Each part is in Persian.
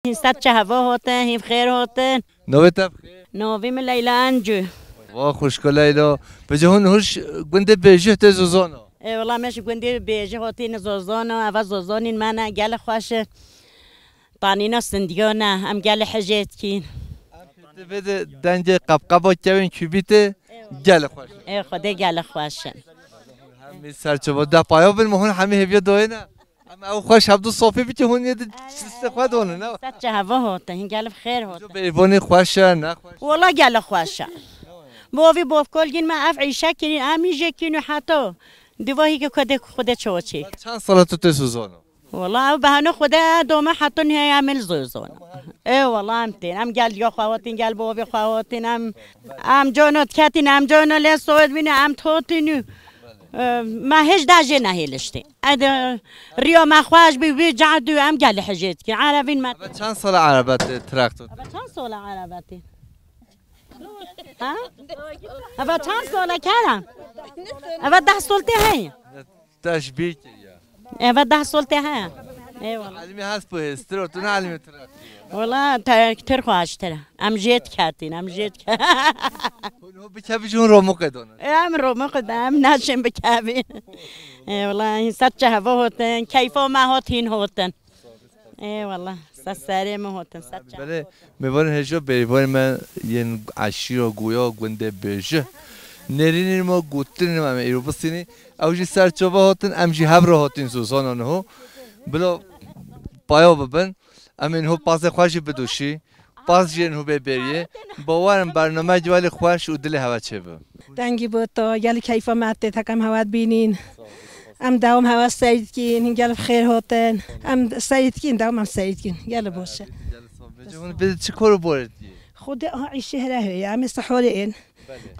هستت چه هوا هاتن هیف خیر هاتن نویت بخیر نویم لیلا انجو وا خوشگل لیلا بجهون هرش گنده بیجه تزوزانا والله مش گندی بیجه هاتین زوزانا اول زوزانین من گل خوشه طانینا سندیانا ام گل حجت کین بده دنج قبقبا کبین کبیته گل خوش خدا گل خوشه همی سرچوبا ده پایا بین مهون همی هفیا دوینا اما او خوش هبدو صافی بیچه هون یه استفاده دونه نه هستت چه هوا هاتن هین گل خیر هاتن بیوانی خوشه نه خوش والله گل خوشه بوی بوف کلگین ما اف عیشه کنین امیجه کنین حتی دیواهی که خود چوچی چند سال تو تزوزانا والله بهانو خدا دوما حتی نهی عمل زوزانا والله امتین ام گل یا خواتین گل بوی خواتین ام جانات کتین ام جانا لسوید بینه ام توتینو ما هیچ داجه نهیلشتی ریا ما خواهش بی جعدو ام گل حجیت که عربین ما چند سال عربت ترکتور چند سال عربتی ها؟ اول چند ساله کردم؟ اول 10 سالته هی تشبیه اول 10 سالته هی والله علمی هست پوهستر تو نه علمی ترک والله تر خواهش تره ام جیت کردین ام جیت کرد اونو بکبی جون رو مقدونه ام رو مقدم نشیم بکبین والله این صد چه هوا هاتن کیفا ما هاتین هاتن والله صد سری ما هاتن صد چه بله میبارن هجا بیوان من یه عشی و گویا گنده بیشه نرینی ما گوترین ما ایرو بسینی اوجی سرچوبه هاتن امجی هبر هاتین سوزانانه هو بلا پایا ببن امین هو پاس خوشی بدوشی پاس جن هو ببریه باورم برنامه جوال خوش و دل هوا چه به دنگی بود تا گل کیفا ماته تکم هوات بینین ام دوام هوا سعید کین گل خیر هاتن ام سعید کین دوام ام سعید کین گل باشه جون بده چه کارو بورد خود عیشه هره ام استحوال این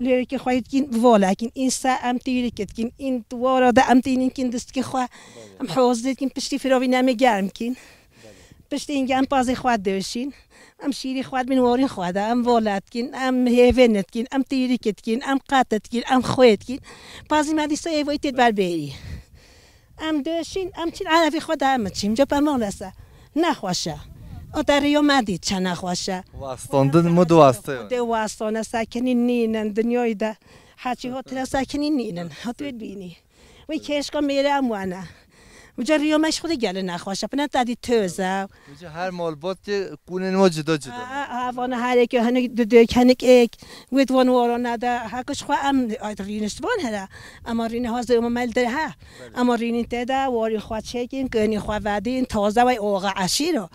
لیری که خواهید کین والا کین این سا ام تیری کت کین این دوارا ده ام تینین کین دست که خواه ام حوض کین پشتی فراوی نمی گرم کین پشتی اینگه ام پازی خواد دوشین ام شیری خواد من وارین خواده ام والد کین ام هیونت کین ام تیری کت کین ام قطت کین ام خوید کین پازی مدی سایه وای تید بر بری ام دوشین ام چین عربی خود ام چیم جا پمانسه نخواشه اتریو مدید چه نخواشه واستاندن مو واسطه ده واستانه ساکنین نینن دنیای ده هرچی هاتل ساکنین نینن هاتوید بینی وی کشکا میره اموانه وجا ریو مش خود گله نخواشه پنه تادی توزه وجا هر مالبات که کونه ما جدا جدا وان هر یک هنگ دو کنک ایک وید وان وارانه ده هکش خو ام رینست وان هلا اما رین هاز ام مل ده ها اما رین تدا واری خو چکین کنی خو ودین تازه وی اوغا عشیرو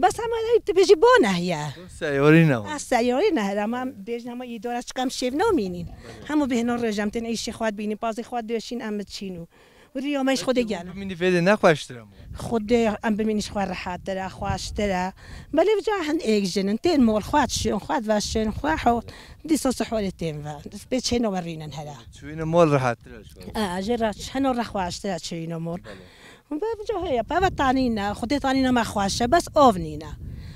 بس هم هلا بيجي بونه یا سیاری نه سیاری نه ما بیج نما ایدارش کم شیف نمینین همو بهنا رجمتن ایش خود بینی باز خود دوشین ام چینو وریا ماش خود گل منی فیده نخواشترم خود ام ببینیش خو راحت داره خوش داره ولی بجا هن اگجن تین مول خوادشون خود واشن خو دیساس حالتیم و به چه نورینن هلا چوین مال راحت داره اجرا هنو را خوش داره چه مول و بجا هي بابا تانینا خود تانینا ما خوشه بس آونینا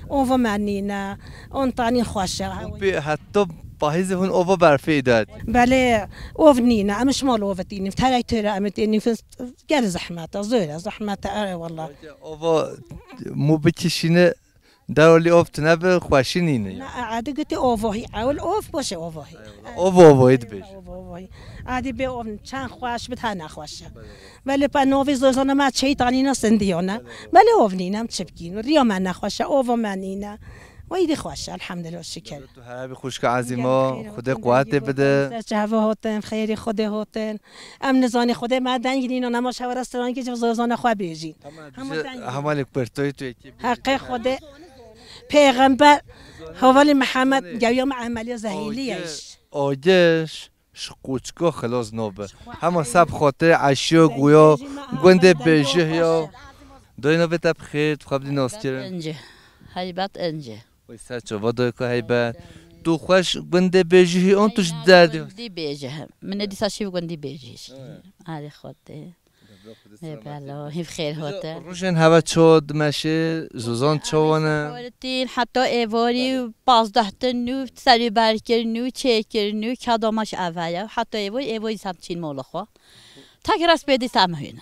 اوو منینا اون تانی خوشه حتی باهیز هون اوو برفی داد بله اوفنينا امش مال اوفتيني فتلاي ترى امتيني في قال زحمه زوره زحمه والله اوو مو بکشینه دارولی اوفت نبه خوشینینه نه عادي قلت اوفوهي اول اوف باشه اوفوهي اووید بیش اوفوهي عادي به اوف چند خوش بده نخوشه ولی با نوی زوزانه ما چی تانینا سندیانه ولی اوفنینم چبکین ریا من نخوشه اوو منینا ویدی خوشه الحمدلله شکر تو هر خوشک عزیما خدا قوت بده جواب هاتن خیری خود هاتن ام نزانی خود مدن گیرین و نماش هوا رستوران که زوزانه خو بیجین همال پرتوی تو حق خود پیغمبر حوالی محمد گویم عملی زهیلیش آجش شقوچکا خلاص نوبه همه سب خاطر عشیا گویا گنده بیشه یا داینا به تب خیر تو خب دی ناستیرن انجه هیبت انجه وی سر چوا دای که هیبت تو خوش گنده بیشه اون توش دردی دی بیجه من دی ساشی گندی بیجهش آره خوده بالا هیف خیر هاته روشن هوا چود مشه زوزان چوانه تین حتی ایواری 15 تا نو سری برکر نو چکر نو کدامش اوله حتی ایواری سمچین مال خو تکرس بدی سمهینه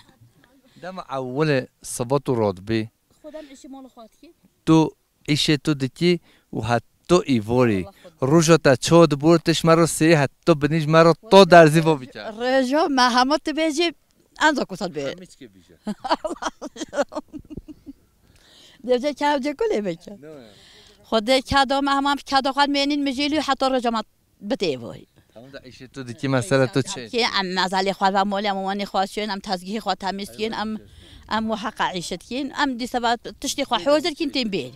دم اول صبات و رادبی خودم اشی مال خواهد کی تو ایش تو دکی و حتی ایوری روزا تا چود بورتش مرا سری حتی بنیش مرا تو درزی با بیچار رجا ما همه تبیجی انزا کسات بی دیوچه کاوچه کلی بچه خود کادو ما هم کادو خود مینین مجیلی حتی رجا ما بتیوی همون دا ایش تو دکی مثلا تو چه که ام مزالی خود و مولی ام وانی خواشین ام تزگیه خود تمیز کین ام محقق عیشت کین ام دی سبات تشتی خو حوزر کین تیم بیل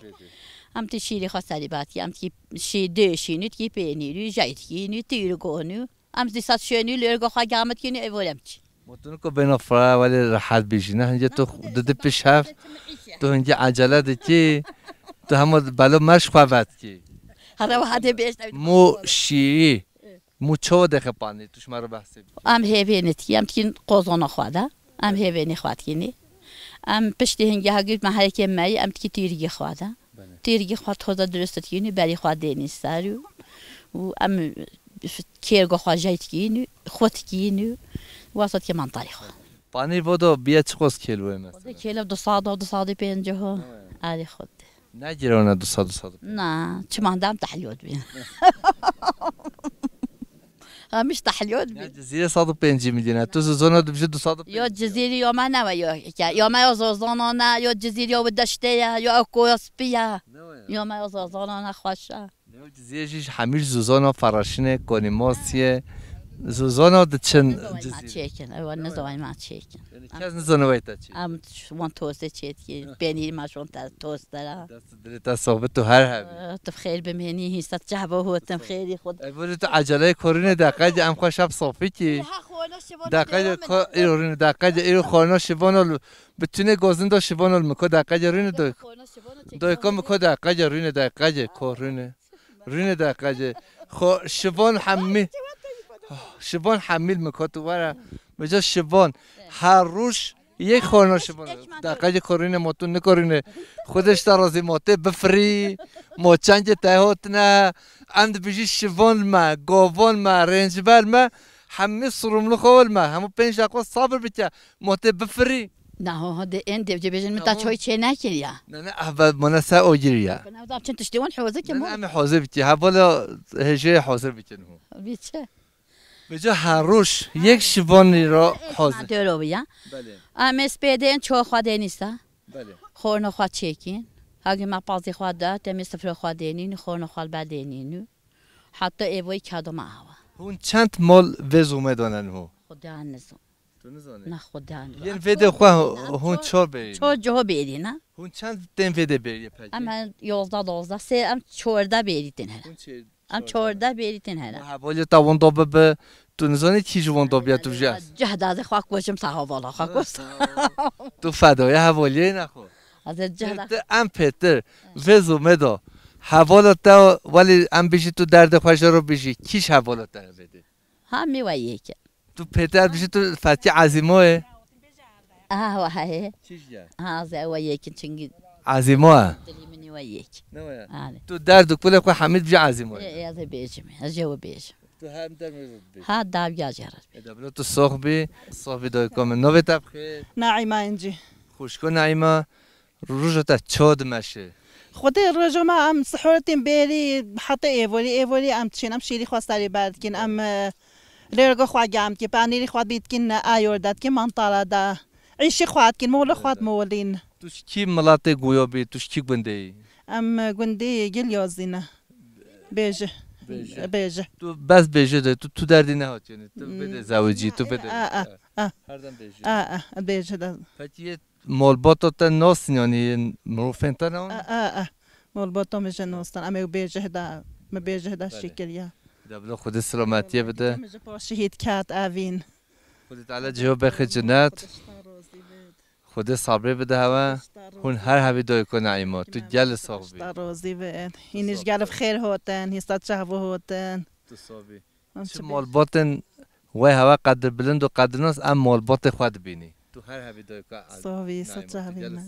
ام تشیری خو سریباتی ام کی شی دشینی کی پینیری جایت کینی تیرگونی ام دی سات شونی لرگو خو گامت کینی ایولم چی متون کو بین افرا ولی راحت بیشی نه اینجا تو دد پیش هفت تو اینجا عجله دکی تو هم بالا مش خوابت کی هر واحد بیش مو شیری مو چو دخه پانی توش مرا بحثی ام هیوینت کی ام تکین قوزونا خواده ام هیوینی خواد کینی ام پشتی هنگه هگید محل که می ام تکی تیرگی خواده تیرگی خواد خدا درست کینی بری خواد دینی سریو و ام کیرگو خواد جایت کینی خود کینی واسط که منطقه خود پانی بودو بیا چه قصد کیلوه مثلا کیلو 250 ها علی خود نگیرونه 200 نه چه مندم تحلیود بین مش تحلیود بین جزیره 105 میلیونه تو زونا بشه 205 یا جزیره یا ما نه یا ما زوزانا نه یا جزیره یا دشته یا کوسپیا یا ما زوزانا نه خوشه جزیره جیش همیش زوزانا فراشینه کنیماسیه زوزانا دچن ما چیکن اول نزوای ما چیکن کس نزونه وایتا چی ام شون توست چیت کی بینی ما شون توست دارم دست صحبت تو هر هم تو خیر بمینی هیست جعبه هوتم خیری خود اول تو عجله کورینه دقیقه ام خوشم صافی کی دقیقه ایرون دقیقه ایرو خانه شبانال بتونه گازن دا شبانال مکو دقیقه رینه دایکا مکو دقیقه رینه دقیقه کورینه رینه دقیقه خو شبان حمی شبان حمیل میکات ورا بجا شبان هر روز یک خانه شبان دقیقه کارینه ماتون نکارینه خودش ترازی ماته بفری ما چنج تهات نه اند بجی شبان ما گاوان ما رنجبر ما همه سرملو خوال ما همه 5 دقیقه صبر بچه ماته بفری نه هذا انت بجيبين متى شوي شيء ناكل يا نه نه مناسا اوجريا انا ضرب كنت تشتون حوزه كم نه حاضر بچه هبالا هجه حاضر بچه نه بيتشه بجا هر روز یک شبانی را حاضر دارو بیا بله ام اسپیدن چو خود نیستا بله خورن خود چیکین اگه ما پازی خود داد تم سفر خود دینین خورن خود بعد دینین حتی ایوی کادو ما هوا اون چند مال وز اومدانن هو خدا نزو تو نزانه نه خدا نزو یه ویده خواه هون چهار برید چو جه بیری نه هون چند تن ویده برید پکی اما 11 سه ام 14 بیریتن هر هون چه ام 14 بیریتن هر حوالی تا وان دابه به تو نزانه چی جوان دابه تو جاست جهد از خاک باشم صحاب والا خاک است تو فدای حوالی نخو از جهد ام پتر وز اومدا حوالا تا ولی ام بیشی تو درد خوش رو بیشی کیش حوالا تا بده هم میوایی که تو پتر بیشی تو فتی عزیمه وهي چیش جا هذا وياك تنجي عزیمه تلي مني وياك نه هذا تو درد کل خو حمید بی عزیمه هذا بيجم الجو بيجم تو هم در میزد هذا داب يا جرد دبلو تو صاحبی صاحبی دای کام نوبت بخیر نعیمه اینجی خوشکو نعیمه روزا تا چاد مشه خودی رجا ما ام سحورتين بيري حتى ايفولي ام تشين ام شيري خواستاري بعد كن ام ليرغو خوا جام كي بانيري خوا بيت كن ايور دات كي منطقه دا عيشي خوات كن مولا خوات مولين توش کی ملاته گویا بی توش کی بنده ای ام گندي جل يازينه بيجه بيجه تو بس بیجه ده تو دردی نهات یعنی تو بده زوجی تو بده هر دم بیجه بيجه دا فتی مالبات تا ناس یعنی مروفن تا نه مول بطم جنوستان ام بيجه دا ما بيجه دا شكريا دبلو خود سلامتی بده مجا شهيد كات اوين خودت علی جواب بخیر جنت خود صبر بده هوا هون هر هبی دای کن نعیمه تو جل صاحبی راضي بقى هينش قال بخير هوتن هيستات شهوه هوتن تو صاحبی چه مالباتن و هوا قدر بلند و قدر ناس ام مالبات خود بینی تو هر هبی دای کن صاحبي ست شهوه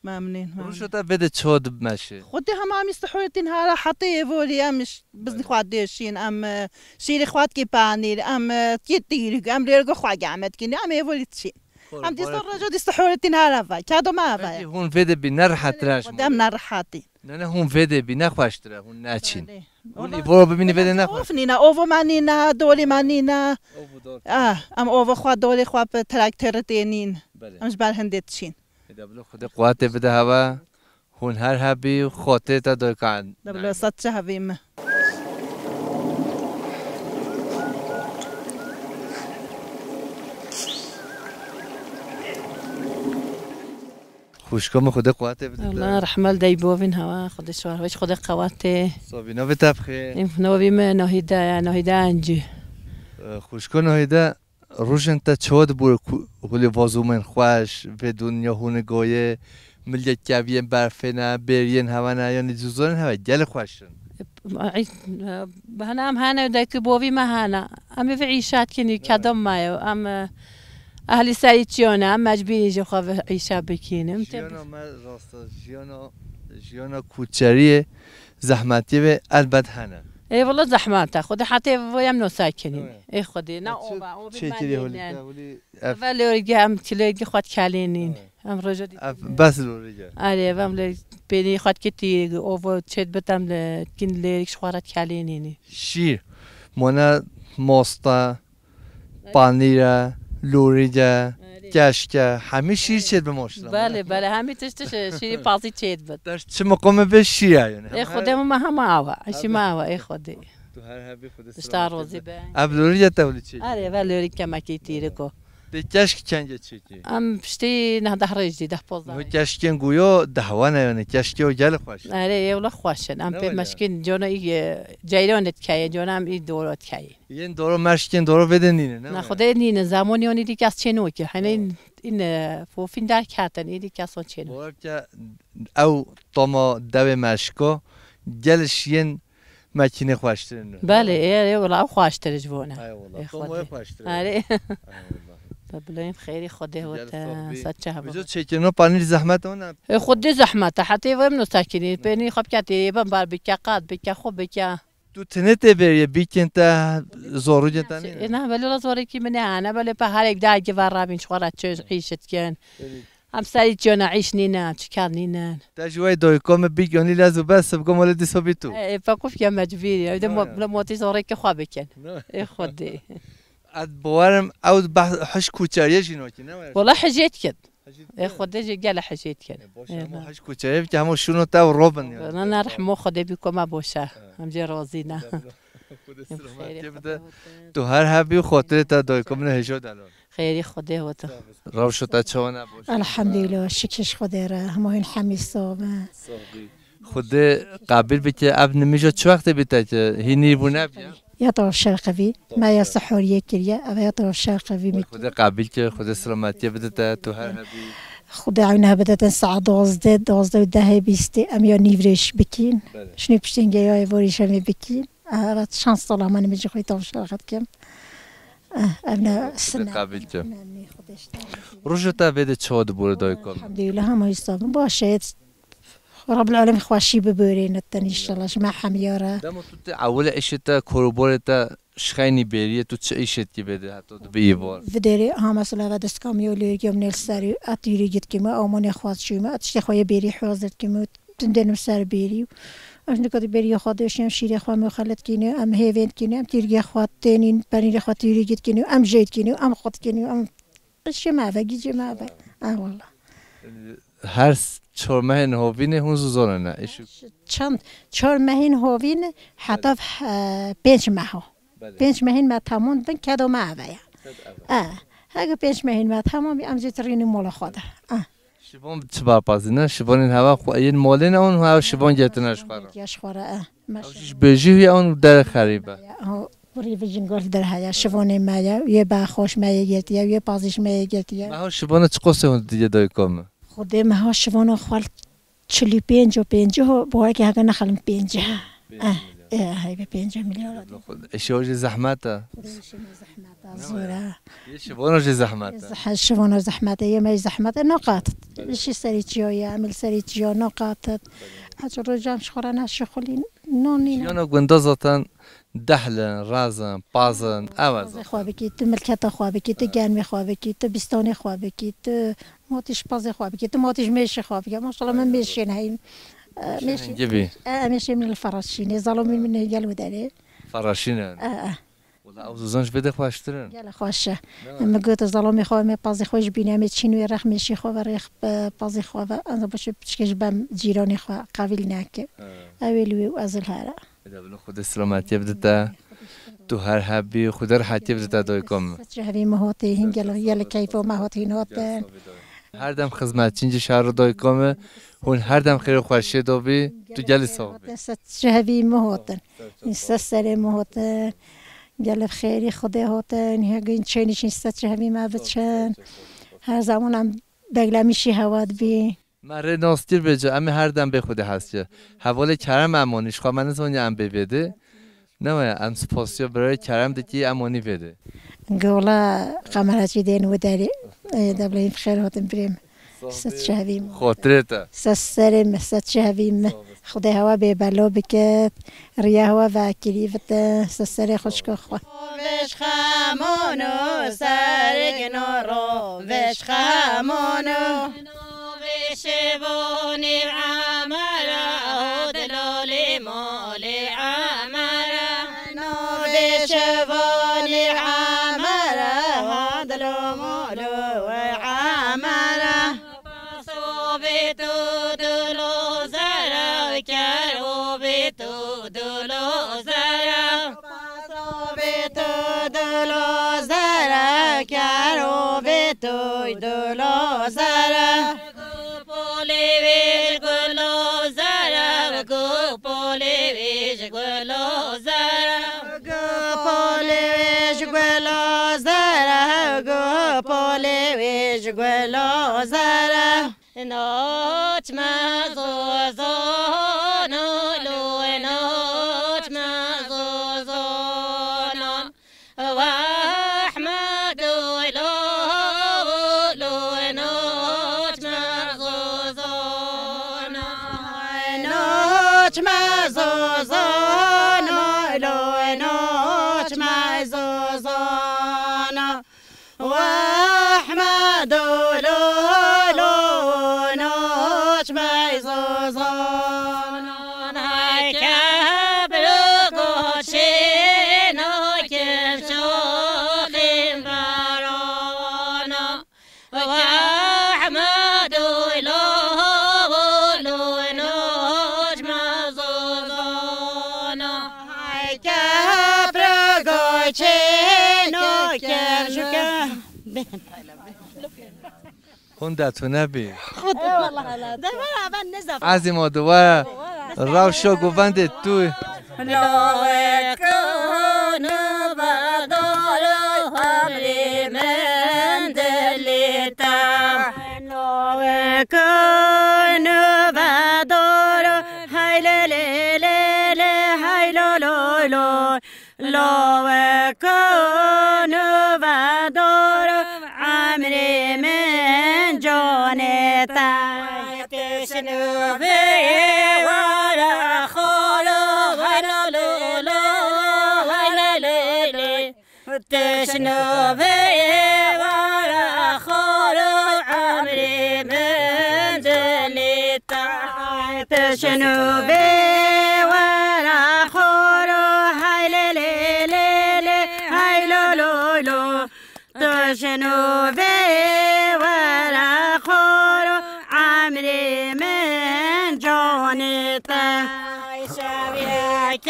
ممنون روشو تا بده چود مشه خودي هم عم يستحوتين هلا حطيه فولي امش بزني خواد ديشين ام شيري خواد كي بانير ام تيتيرق ام ليرقو خواد قامت كني ام يفولي تشين ام دي صار رجو دي استحوتين هلا فا كادو ما فا هون فيده بنرحت راش قدام نرحاتي نه هون وده بی نخواشتره هون نچین هون ایوارو ببینی وده نخواشت نینا اوو منی نه دولی منی نه ام اوو خوا دولی خوا به تراکتر دینین امش بر هندت چین دبلو خود قوت بده هوا هون هر هبی خاطر تا دای کن دبلو صد چه هبیم خوشکام خود قوت بده الله رحمل دی بوین هوا خود شوهرش خود قوت صابینا به تبخیر این نویم نهیده انجی خوشکا نهیده روشن تا چود بور خلی وازومن خوش به دنیا هون گایه ملیت کبیم برفنه برین هوا نه یا نجوزان هوا گل خوشن بهنا ام هانا دایک بوی ما هانا ام في عيشات كني كدم مايو ام اهلی سعید جانا ام مجبوری جو خواه عیشه بکینم جیانا ما راستا جیانا کوچریه زحمتی به البته هنه ای والله زحمته خود حتی ویم نساکنیم ای خودی نه اوبا چه کلی هولی ولی اورگه هم تلگی خود کلینین ام رجا دی بس لورجا آره وام بینی خود کتی اوو چت بتم کن لیکش خورد کلینینی شیر مانا ماستا پانیرا لورجا کشکه همه شیر چت به ماشلا بله همه تشتش شیر پازی چت بد در چه مقام به شیر یعنی ای خودم ما هم آوا اشی ما آوا ای خودی تو هر هبی خود اشتار روزی به اب لورجا تولی چی آره ولی لوری کمکی تیره کو ده کشک چنگ چی ام پشتی نه ده رجدی ده پازده مو کشکن گویا دهوانه یعنی کشکی و گل خوش آره یولا خوشن ام په مشکین جونا ای جیرانت کی جونا ام ای دورات کی این دورو مشکن دورو بدنینه نه خدای نینه زمانی اونی دیگه از چنو که hani این فوفین در کردن این دیگه از چنو بار که او تاما دو مشکا گلش ین مکینه خوشترین بله ای ولا او خوشتر جوونه ای والله خوشتر آره ببلایم خیلی خوده و صد چه هوا بجو چکنو پنیر زحمت اون خود زحمت حتی ویم نساکنی بینی خب کتی بم بر بکه قد بکه خوب بکه تو تنت بری بیکن تا زورو جتانی نه ولی لا زوری کی منه انا ولی به هر یک داگه ور رابین شوارت چه عیشت کن هم سری جانا عیش نینه چکار نینه تجوی دویکم بیگانی لازم بس بگم ولدی صبیتو فکوف که مجبوری اده موتی زوری که خواب بکن ای خودی اد بوارم او حش کوچریه جینو کی نه والله حجیت کد ای خودی جل حجیت کد حش کوچریه که همون شونو تا روبن نه رحمو خودی بیکم باشه هم جه راضی نه تو هر هبی خاطر تا دویکم نه هجو دلال خیلی خدا و تو روشو تا چونه باشه الحمدلله شکرش خدا را همین حمی صابه خدا قابل بکه اب نمیشه چه وقت بیته که هی نیربونه بیا یا طرف شرقوی ما یا سحوریه کریه او یا طرف شرقوی می خدا قابل که خدا سلامتی بده تا تو هر هبی خدا عینها بدهن ساعت 12 و 10 20 ام یا نیورش بکین شنو پشتین گیای وریش هم بکین رات شانس طالع من میجی خوی طرف شرقت کم ابنا سنه قابل که روشو تا بده چاد بوده دای کن الحمدلله هم هستم باشه رب العالمین خوشی ببرین ان شاء الله شما حمیاره دم تو اول اشتا کوربورتا شخینی بریه تو چه اشتی بده حتی به ایوار ودری ها مثلا و دست کامیولی گم نل سری اتیری گیت که ما آمانی خواست شما اتشتی خواه بری حاضر که ما تندنم سر بری اش نکاتی بری خودشیم شیر خواه مخالط کنه ام هیوند کنه ام تیرگی خواه تنین پنیر خواه تیری گیت کنه ام جید کنه ام خود کنه ام قش ما وگی جما وگ والله هر 4 ماه نهوین هون زوزانه نه ایشو چند 4 ماه نهوین حتی 5 ماه 5 ماه ما تمام بن کدو ما ویا اگه 5 ماه ما تمام ام جترین مال خدا شبان چبار پازی نه شبان این هوا خو این مالین اون هوا شبان گتنش خورا یاش خورا ماشش بجی اون در خریبه وری ویژن گفت در هیا شبان مایا یه با خوش مایا گرتی یه پازیش مایا گرتی ما شبان چه قصه اون دیگه دای کم خود ما شبان خال 45 باور که اگه نخلم 5 های به 5 میلیارد اشیاء زحمته زورا شبان زحمته شبان زحمته یه می زحمته نقاط شی سری چیه عمل سری چیه نقاط اجر جامش خورانه شخولین نونی یانا گنده زاتن دهلن رازن پازن اول خوابه کی تو ملکت خوابه کی تو گرمی خوابه کی تو بیستانی خوابه کی تو ماتش پاز خوابه کی تو ماتش میشه خوابه کی ماشاءالله من میشه نه جبي ماشي من الفراشين ظلمي من قالوا داري فراشين والله اوزانش بده خواشترن يلا خوشه اما قلت ظلمي خو ما بازي خوش بينا متشينو رخ مشي خو ورخ بازي خو انا باش بشكش بام جيراني خو قابل ناك اولوي وازل هذا اذا بنو خود سلامتی بدتا تو هر حبی خود راحتی بدتا دویکم شهری مهاتی هنگل یل کیفو مهاتی نات هر دم خدمتچی شهر دویکم هون هر دم خیر خوشی دوبی تو جلسه شهری مهاتن این سر مهاتن گل خیری خدا هاتن هگین چینش نیست شهری ما بچن هر زمانم بگلمیشی هواد بی مره ناستیر بجا امی هر دم به خود هست حواله کرم امانیش خواه من زمانی ام ببیده نه ام سپاسیا برای کرم دکی امانی بده قولا قمرتی دین و داری دبلین خیر هاتن بریم ست شهویم خاطرتا سرم ست شهویم خدا هوا به بلا بکت ریا هوا و کلیفت سر خوشک خوا وش خامونو سرگنو رو وش خامونو وشبوني عمرا دلولي مولي عمرا وشبوني عمرا دلو مولو عمرا صوبتو دلو زرا كروبتو دلو زرا صوبتو دلو زرا كروبتو دلو زرا گلو زره نوچ مزوزانو لو نوچ مزوزانو و احمد لو نوچ مزوزانو نوچ مزوزانو لو نوچ مزوزانو و احمد هون دتو نبی خود والله دبر اول نزف از ما دوباره روشا گوند تو لو كون بدار همري من دلتا لو كون بدار هاي ليلي هاي لولو لو كون بدار عمري من جونتا تشنو في ولا خولو ولا لولو ولا ليلي تشنو في ولا خولو عمري من جليتا تشنو في ولا خولو هاي ليلي هاي لولو تشنو في ولا خولو عمري من جونتا شبيك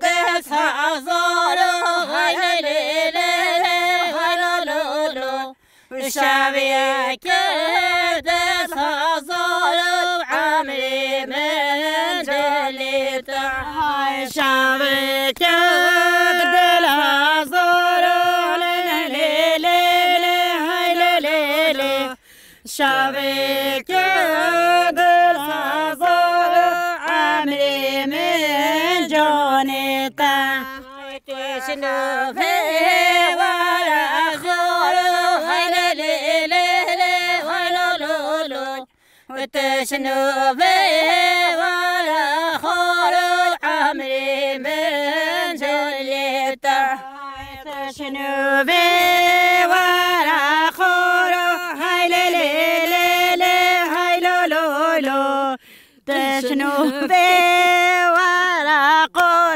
تسازورو هاي ليلي هاي لولو شبيك تسازورو عمري من جليتا شبيك شبيك بالحظر عمري من جونتا تشنو في ولا خور هلا ليلي ولا لولو وتشنو في ولا خور عمري من جونتا تشنو في ولا خور تشنو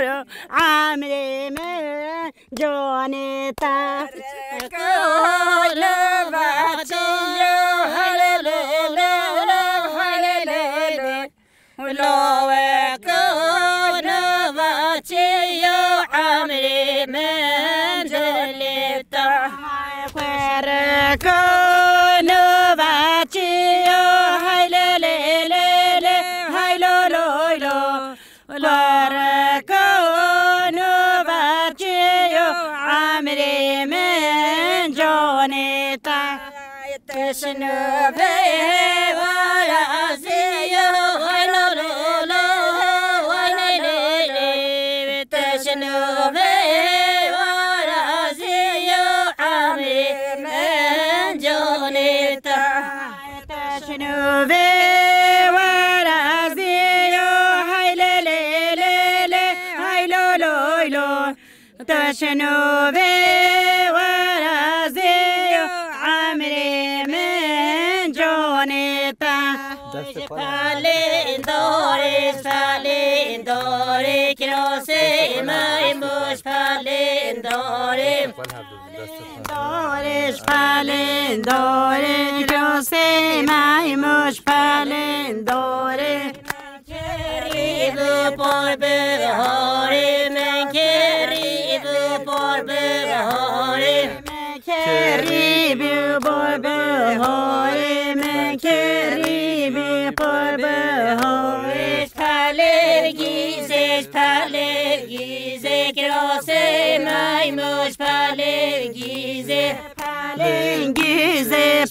رو عمری من جان تا کل بچه ولو كون بچه عمری من جلتا كون بچه كون بچه عمری من جان تا تشنو به ورازی تشنو به ورازی عمری من جان تا تشنو به تشنو به ورازی عمری من جان تا فالین داری کراسی مای موش فالین داری دارش فالین داری کراسی مای موش فالین داری کریب پر بهاری من کریب پر بهاری کریب پر بهاری من کریب پر بهاری پلنگیزه کراسه میموش پلنگیزه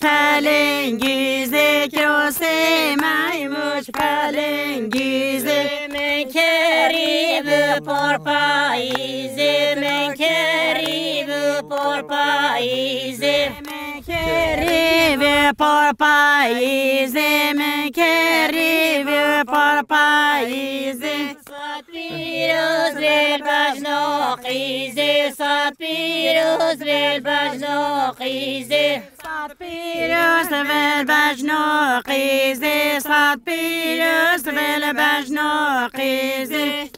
پلنگیزه کراسه میموش پلنگیزه من کریب پر پاییزه من کریب پر پاییزه کریب پر پاییزه من کریب پر پاییزه صد پیروز ریل بجناقیزه صد پیروز ریل بجناقیزه صد پیروز ول بجناقیزه صد پیروز ول بجناقیزه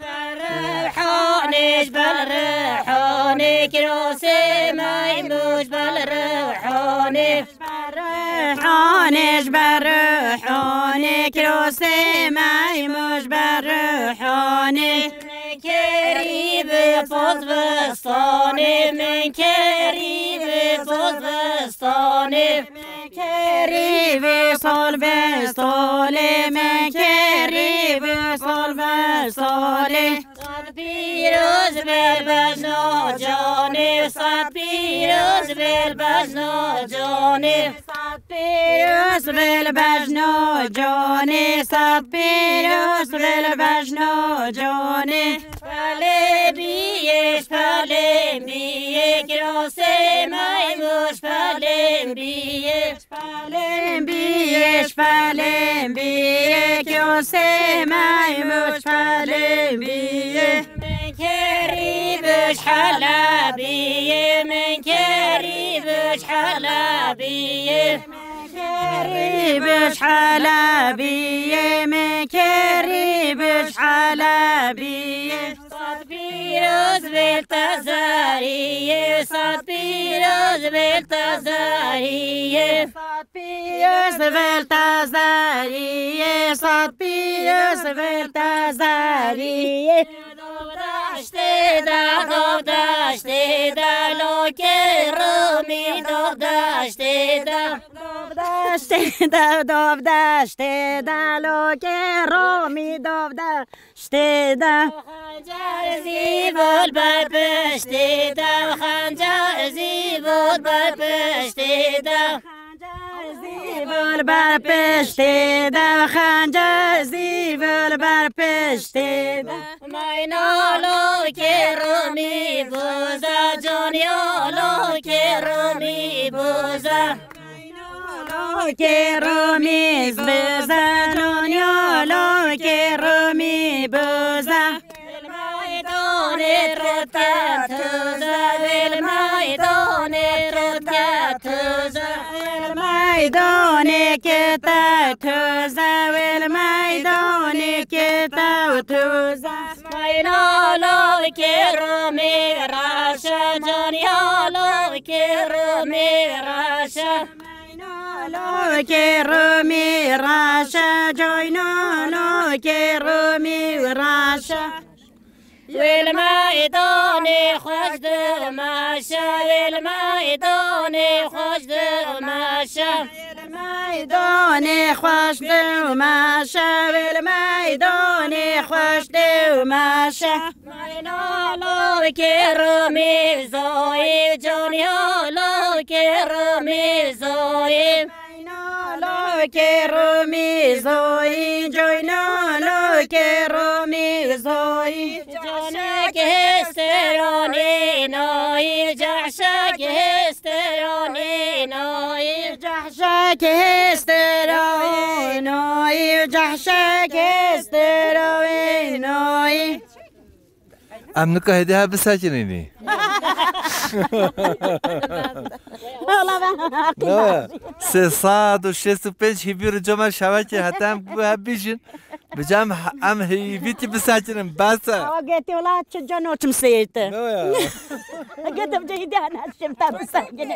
روحانش بل روحانه کراسه میموش بل روحانه روحانش بر روحانه کراسه میموش بر روحانه کریب فوز بستانه من کریب فوز بستانه کریب سال بستاله من کریب سال بستاله صد پیروز بل بجنا جانه صد پیروز بل بجنا جانه صد پیروز ول بجنا جانه صد پیروز ول بجنا جانه پله بیش کراسه میموش پله بیش پلم بیه کراسه میموش پلم بیه من کریبش حلبیه من کریبش حلبیه کریبش حلبیه من کریبش حلبیه صد پیروز بالتزاریه صد پیروز بالتزاریه صد پیروز بالتزاریه صد پیروز بالتزاریه داشته دا لوکه رومی داشته دا داو داشته دا لوکه رومی داو داشته دا خنجر زیبال بر پشته دا خنجر زیبال بر پشته دا زیبال بر پشته دا خنجر زیبال بر پشته دا مینالو که رومی بوزا جانیالو که رومی بوزا که رومیز بزن جانیالو که رومی بزن المیدان رتت توزا المیدان رتت توزا المیدان که تا توزا المیدان که تا توزا مینالو كرمي راشا جانيالو كرمي راشا لو كرمي راشا جوينا لو كرمي راشا والميدان خشد ماشا والميدان خشد ماشا الميدان خوش دو ماشا بالميدان خوش دو ماشا مینالو کرمی زایی جانیالو کرمی زایی مینالو کرمی زایی جوینالو کرمی زایی جانک هسترانی نایی جعشک هسترانی نایی جحشك هستروينوي جحشك هستروينوي امنك هديها بساجنيني والله سه شست و پنج هیبیر جمع شوکه حتی هم بیشین بجام ام هیبیتی بساجنم باسا قلت والله تشجنوت مسيت نويا قلت بجيدي انا شفتها بساجن